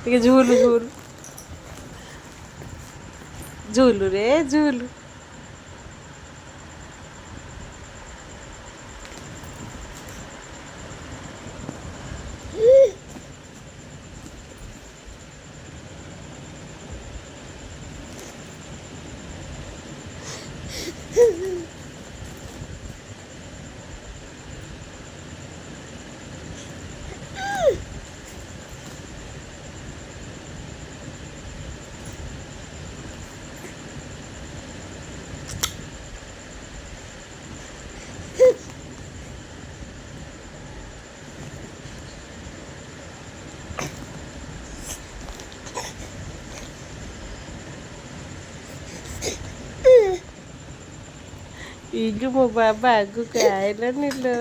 ଟିକେ ଝୁଲୁ ଝୁଲୁ ଝୁଲୁ ରେ ଝୁଲୁ। ఇగు ମୋ ବାବା ଆଗକୁ ଆଇଲାନି ଲୋ।